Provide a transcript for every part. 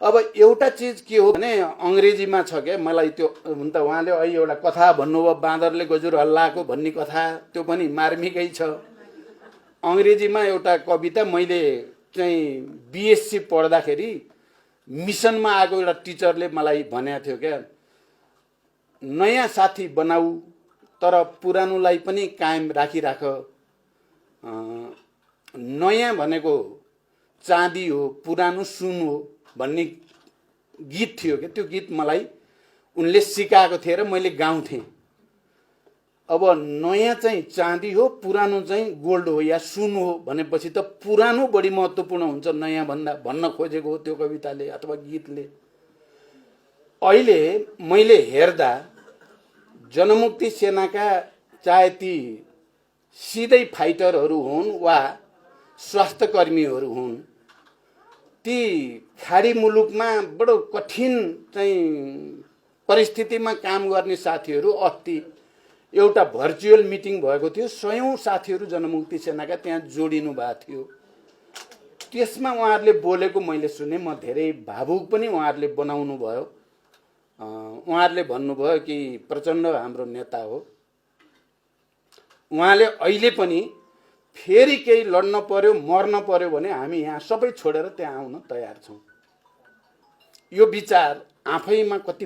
अब एउटा चीज के हो भने अंग्रेजीमा छ के मलाई त्यो हुन त उहाँले अहिले एउटा कथा भन्नुभयो बाँदरले गजुर हल्लाएको भन्ने कथा त्यो पनि मार्मिकै छ। अंग्रेजीमा एउटा कविता मैले चाहिँ बीएससी पढ्दाखेरि मिसनमा आएको एउटा टिचरले मलाई भनेको थियो क्या, नयाँ साथी बनाऊ तर पुरानोलाई पनि कायम राखिराख, नयाँ भनेको चाँदी हो पुरानो सुन हो भन्ने गीत थियो क्या। त्यो गीत मलाई उनले सिकाएको थिए र मैले गाउँथेँ। अब नयाँ चाहिँ चाँदी हो पुरानो चाहिँ गोल्ड हो या सुन हो भनेपछि त पुरानो बढी महत्त्वपूर्ण हुन्छ नयाँ भन्दा भन्न खोजेको हो त्यो कविताले अथवा गीतले। अहिले मैले हेर्दा जनमुक्ति सेनाका चाहे ती सिधै फाइटरहरू हुन् वा स्वास्थ्यकर्मीहरू हुन्, ती खाडी मुलुकमा बडो कठिन चाहिँ परिस्थितिमा काम गर्ने साथीहरू अस्ति एउटा भर्चुअल मिटिङ भएको थियो, 100औं साथीहरू जनमुक्ति सेनाका त्यहाँ जोडिनु भएको थियो। त्यसमा उहाँहरूले बोलेको मैले सुने, म धेरै भावुक पनि उहाँहरूले बनाउनु भयो। उहाँहरूले भन्नुभयो कि प्रचण्ड हाम्रो नेता हो, उहाँले अहिले पनि फेरि केही लड्न पर्यो मर्न पर्यो भने हामी यहाँ सबै छोडेर त्यहाँ आउन तयार छौँ। यो विचार आफैमा कति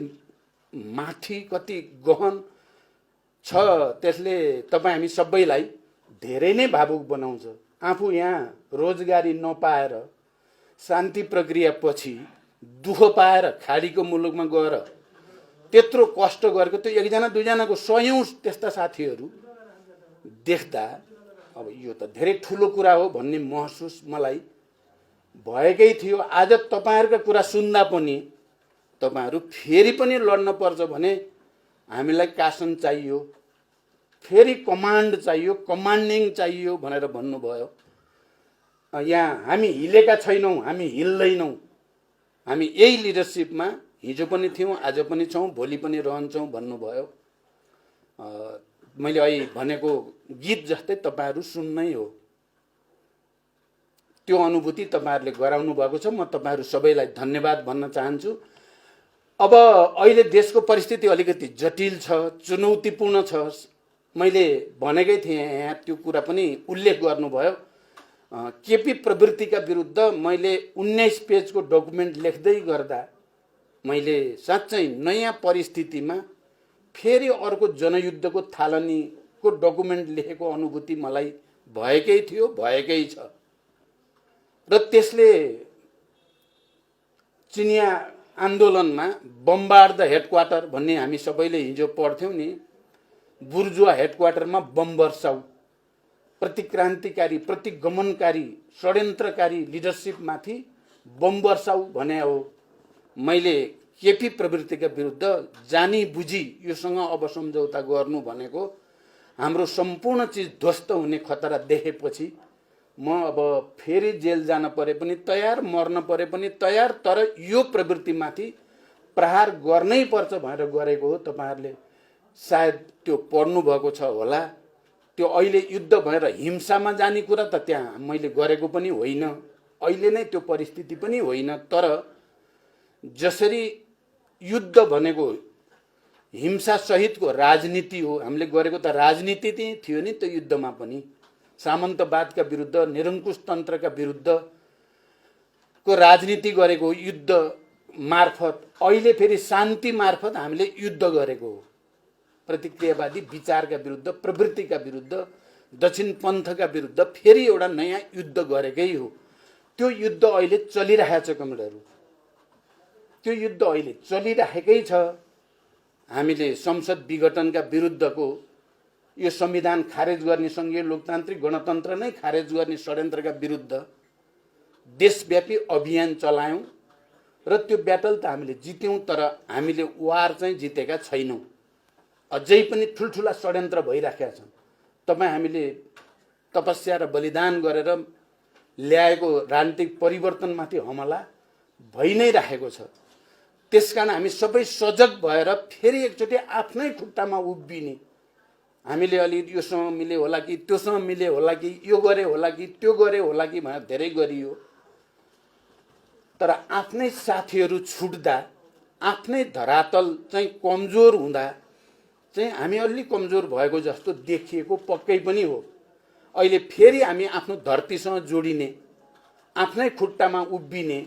माथि कति गहन छ, त्यसले तपाईँ हामी सबैलाई धेरै नै भावुक बनाउँछ। आफू यहाँ रोजगारी नपाएर शान्ति प्रक्रिया पछि दुःख पाएर खाडीको मुलुकमा गएर त्यत्रो कष्ट गरेको त्यो एकजना दुईजनाको 100औं त्यस्ता साथीहरू देख्दा अब यो त धेरै ठुलो कुरा हो भन्ने महसुस मलाई भएकै थियो। आज तपाईहरुका कुरा सुन्दा पनि तपाईहरु फेरि पनि लड्न पर्छ भने हामीलाई शासन चाहियो, फेरि कमान्ड चाहियो, कमान्डिङ चाहियो भनेर भन्नुभयो। यहाँ हामी हिलेका छैनौं, हामी हिल्दैनौं। हामी यही लिडरशिपमा हिजो पनि थियौं, आज पनि छौं, भोलि पनि रहन्छौं भन्नुभयो। मैले अहिले भनेको गीत जस्तै तपाईहरु सुन्नै हो। त्यो अनुभूति तपाईहरुले गराउनु भएको छ। म तपाईहरु सबैलाई धन्यवाद भन्न चाहन्छु। अब अहिले देशको परिस्थिति अलिकति जटिल छ, चुनौतीपूर्ण छ। मैले भनेकै थिएँ यहाँ त्यो कुरा पनि उल्लेख गर्नुभयो। केपी प्रवृत्तिका विरुद्ध मैले 19 पेजको डकुमेन्ट लेख्दै गर्दा मैले साँच्चै नयाँ परिस्थितिमा फेरि अर्को जनयुद्धको थालनीको डकुमेन्ट लेखेको अनुभूति मलाई भएकै थियो, भएकै छ। र त्यसले चिनिया आन्दोलनमा बम्बार्ड द हेडक्वार्टर भन्ने हामी सबैले हिजो पढ्थ्यौं नि, बुर्जुवा हेडक्वार्टरमा बम वर्षाउ, प्रतिक्रान्तिकारी, प्रतिगमनकारी, षड्यन्त्रकारी लिडरशिपमाथि बम वर्षाउ भने हो। मैले केपी प्रवृत्तिका विरुद्ध जानी बुझी योसँग अब सम्झौता गर्नु भनेको हाम्रो सम्पूर्ण चीज ध्वस्त हुने खतरा देखेपछि म अब फेरि जेल जान परे पनि तयार, मर्न परे पनि तयार, तर यो प्रवृत्तिमाथि प्रहार गर्नै पर्छ भनेर गरेको हो। तपाईहरुले सायद त्यो पढ्नु भएको छ होला। त्यो अहिले युद्ध भएर हिंसामा जाने कुरा त त्यहाँ मैले गरेको पनि होइन, अहिले नै त्यो परिस्थिति पनि होइन। तर जसरी युद्ध भनेको हिंसा सहितको राजनीति हो, हामीले गरेको त राजनीति थियो नि त्यो युद्धमा पनि। सामन्तवादका विरुद्ध, निरङ्कुश तन्त्रका विरुद्ध को राजनीति गरेको युद्ध मार्फत, अहिले फेरि शान्ति मार्फत हामीले युद्ध गरेको हो। प्रतिक्रियावादी विचारका विरुद्ध, प्रवृत्तिका विरुद्ध, दक्षिण पन्थका विरुद्ध फेरि एउटा नयाँ युद्ध गरेकै हो। त्यो युद्ध अहिले चलिरहेको छ कमरेडहरु, त्यो युद्ध अहिले चलिरहेकै छ। हामीले संसद विघटनका विरुद्धको यो संविधान खारेज गर्ने, संघीय लोकतान्त्रिक गणतन्त्र नै खारेज गर्ने षड्यन्त्रका विरुद्ध देशव्यापी अभियान चलायौं र त्यो ब्याटल त हामीले जित्यौं, तर हामीले वार चाहिँ जितेका छैनौं। अझै पनि ठुलठुला षड्यन्त्र भइराखेका छन्। तपाई हामीले तपस्या र बलिदान गरेर ल्याएको राजनीतिक परिवर्तनमाथि हमला भइ नै राखेको छ। त्यसकारण हामी सबै सजग भएर फेरि एकचोटि आफ्नै खुट्टामा उभिने, हामीले अलि योसँग मिले होला कि त्योसँग मिले होला कि यो गरे होला कि त्यो गरे होला कि भनेर धेरै गरियो। तर आफ्नै साथीहरू छुट्दा, आफ्नै धरातल चाहिँ कमजोर हुँदा चाहिँ हामी अलि कमजोर भएको जस्तो देखिएको पक्कै पनि हो। अहिले फेरि हामी आफ्नो धरतीसँग जोडिने, आफ्नै खुट्टामा उभिने,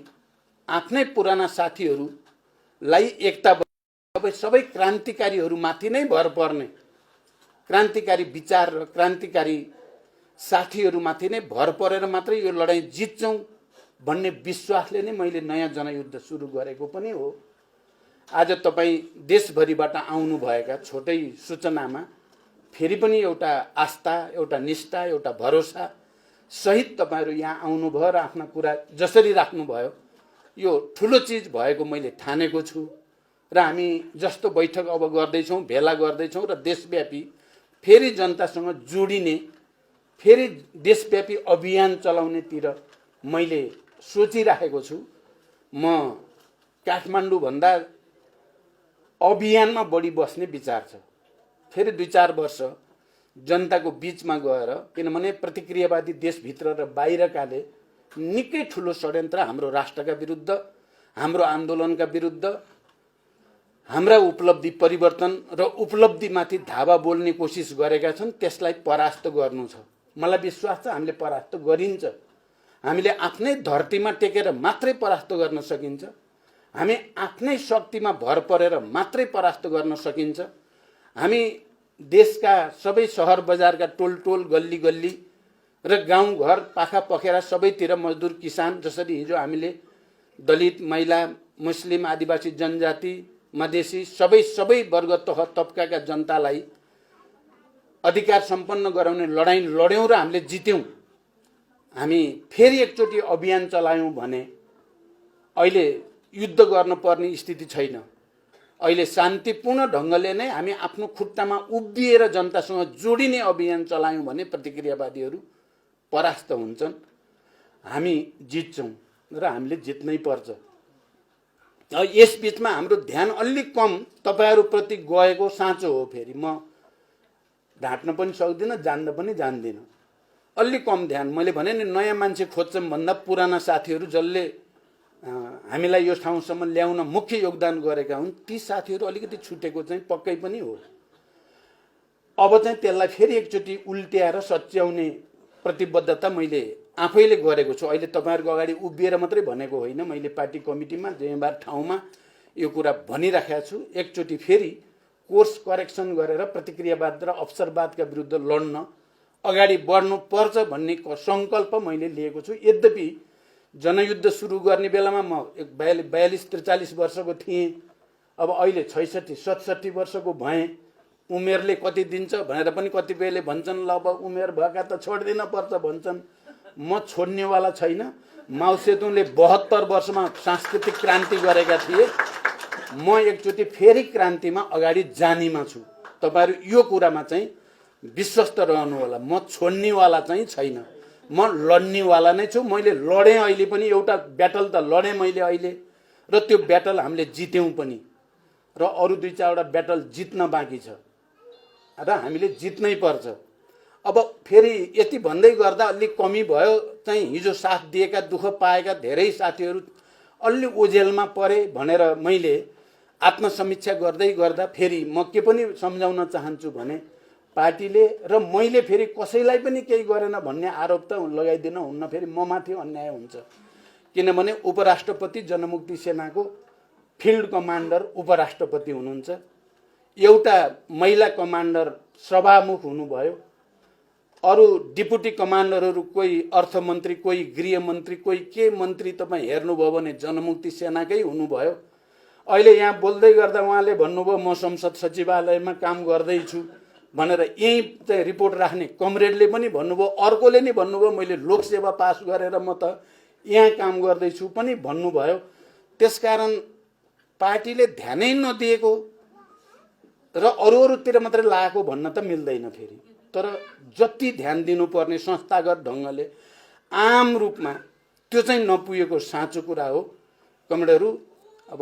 आफ्नै पुराना साथीहरूलाई एकता सबै क्रान्तिकारीहरूमाथि नै भर पर्ने, क्रान्तिकारी विचार र क्रान्तिकारी साथीहरूमाथि नै भर परेर मात्रै यो लडाईँ जित्छौँ भन्ने विश्वासले नै मैले नयाँ जनयुद्ध सुरु गरेको पनि हो। आज तपाईँ देशभरिबाट आउनुभएका छोटै सूचनामा फेरि पनि एउटा आस्था, एउटा निष्ठा, एउटा भरोसा सहित तपाईँहरू यहाँ आउनुभयो र आफ्ना कुरा जसरी राख्नुभयो, यो ठुलो चिज भएको मैले ठानेको छु। र हामी जस्तो बैठक अब गर्दैछौँ, भेला गर्दैछौँ र देशव्यापी फेरि जनतासँग जोडिने, फेरि देशव्यापी अभियान चलाउनेतिर मैले सोचिराखेको छु। म काठमाडौँ भन्दा अभियानमा बढी बस्ने विचार छ। फेरि 2-4 वर्ष जनताको बीचमा गएर, किनभने प्रतिक्रियावादी देशभित्र र बाहिरकाले निकै ठुलो षड्यन्त्र हाम्रो राष्ट्रका विरुद्ध, हाम्रो आन्दोलनका विरुद्ध, हाम्रा उपलब्धि परिवर्तन र उपलब्धिमाथि धावा बोल्ने कोसिस गरेका छन्। त्यसलाई परास्त गर्नु छ। मलाई विश्वास छ हामीले परास्त गरिन्छ। हामीले आफ्नै धरतीमा टेकेर मात्रै परास्त गर्न सकिन्छ। हामी आफ्नै शक्तिमा भर परेर मात्रै परास्त गर्न सकिन्छ। हामी देशका सबै सहर बजारका टोल टोल, गल्ली गल्ली र गाउँ घर, पाखा पखेरा सबैतिर मजदुर, किसान, जसरी हिजो हामीले दलित, महिला, मुस्लिम, आदिवासी जनजाति, मधेसी सबै वर्ग तह तबकाका जनतालाई अधिकार सम्पन्न गराउने लडाईँ लड्यौँ र हामीले जित्यौँ। हामी फेरि एकचोटि अभियान चलायौँ भने अहिले युद्ध गर्नुपर्ने स्थिति छैन। अहिले शान्तिपूर्ण ढङ्गले नै हामी आफ्नो खुट्टामा उभिएर जनतासँग जोडिने अभियान चलायौँ भने प्रतिक्रियावादीहरू परास्त हुन्छन्, हामी जित्छौँ र हामीले जित्नै पर्छ। यस बीचमा हाम्रो ध्यान अलिक कम तपाईहरुप्रति गएको साँचो हो। फेरि म ढाँट्न पनि सक्दिनँ, जान्न पनि जान्दिनँ। अलिक कम ध्यान, मैले भने नि नयाँ मान्छे खोज्छौँ भन्दा पुराना साथीहरू जसले हामीलाई यो ठाउँसम्म ल्याउन मुख्य योगदान गरेका हुन्, ती साथीहरू अलिकति छुटेको चाहिँ पक्कै पनि हो। अब चाहिँ त्यसलाई फेरि एकचोटि उल्ट्याएर सच्याउने प्रतिबद्धता मैले आफैले गरेको छु। अहिले तपाईहरुको अगाडि उभिएर मात्रै भनेको होइन, मैले पार्टी कमिटीमा जेबार ठाउँमा यो कुरा भनिराखेको छु। एकचोटि फेरि कोर्स करेक्सन गरेर प्रतिक्रियावाद र अवसरवादका विरुद्ध लड्न अगाडि बढ्नु पर्छ भन्ने संकल्प मैले लिएको छु। यद्यपि जनयुद्ध सुरु गर्ने बेलामा म 42-43 वर्षको थिएँ, अब अहिले 66-67 वर्षको भएँ। उमेरले कति दिन्छ भनेर पनि कतिपयले भन्छन्, ल अब उमेर भएका त छोड्दिन पर्छ भन्छन्। म छोड्नेवाला छैन। माओ सेतुङले 72 वर्षमा सांस्कृतिक क्रान्ति गरेका थिए। म एकचोटि फेरि क्रान्तिमा अगाडि जानेमा छु। तपाईहरु यो कुरामा चाहिँ विश्वस्त रहनु होला। म छोड्नेवाला चाहिँ छैन, म लड्नेवाला नै छु। मैले लडेँ, अहिले पनि एउटा ब्याटल त लडेँ मैले अहिले, र त्यो ब्याटल हामीले जित्यौँ पनि, र अरु 2-4 वटा ब्याटल जित्न बाँकी छ र हामीले जित्नै पर्छ। अब फेरि यति भन्दै गर्दा अलिक कमी भयो। चाहिँ हिजो साथ दिएका, दुःख पाएका धेरै साथीहरू अलि ओझेलमा परे भनेर मैले आत्मसमीक्षा गर्दै गर्दा फेरि म के पनि सम्झाउन चाहन्छु भने, पार्टीले र मैले फेरि कसैलाई पनि केही गरेन भन्ने आरोप त लगाइदिन हुन्न। फेरि म माथि अन्याय हुन्छ, किनभने उपराष्ट्रपति जनमुक्ति सेनाको फिल्ड कमान्डर उपराष्ट्रपति हुनुहुन्छ, एउटा महिला कमान्डर सभामुख हुनुभयो, अरु डिप्युटी कमान्डरहरू कोही अर्थमन्त्री, कोही गृहमन्त्री, कोही के मन्त्री तपाईँ हेर्नुभयो भने जनमुक्ति सेनाकै हुनुभयो। अहिले यहाँ बोल्दै गर्दा उहाँले भन्नुभयो म संसद सचिवालयमा काम गर्दैछु भनेर, यही चाहिँ रिपोर्ट राख्ने कमरेडले पनि भन्नुभयो, अर्कोले नि भन्नुभयो मैले लोकसेवा पास गरेर म त यहाँ काम गर्दैछु पनि भन्नुभयो। त्यसकारण पार्टीले ध्यानै नदिएको र अरूतिर मात्रै लागेको भन्न त मिल्दैन फेरि। तर जति ध्यान दिनुपर्ने संस्थागत ढङ्गले आम रूपमा त्यो चाहिँ नपुगेको साँचो कुरा हो। कमरेडहरू, अब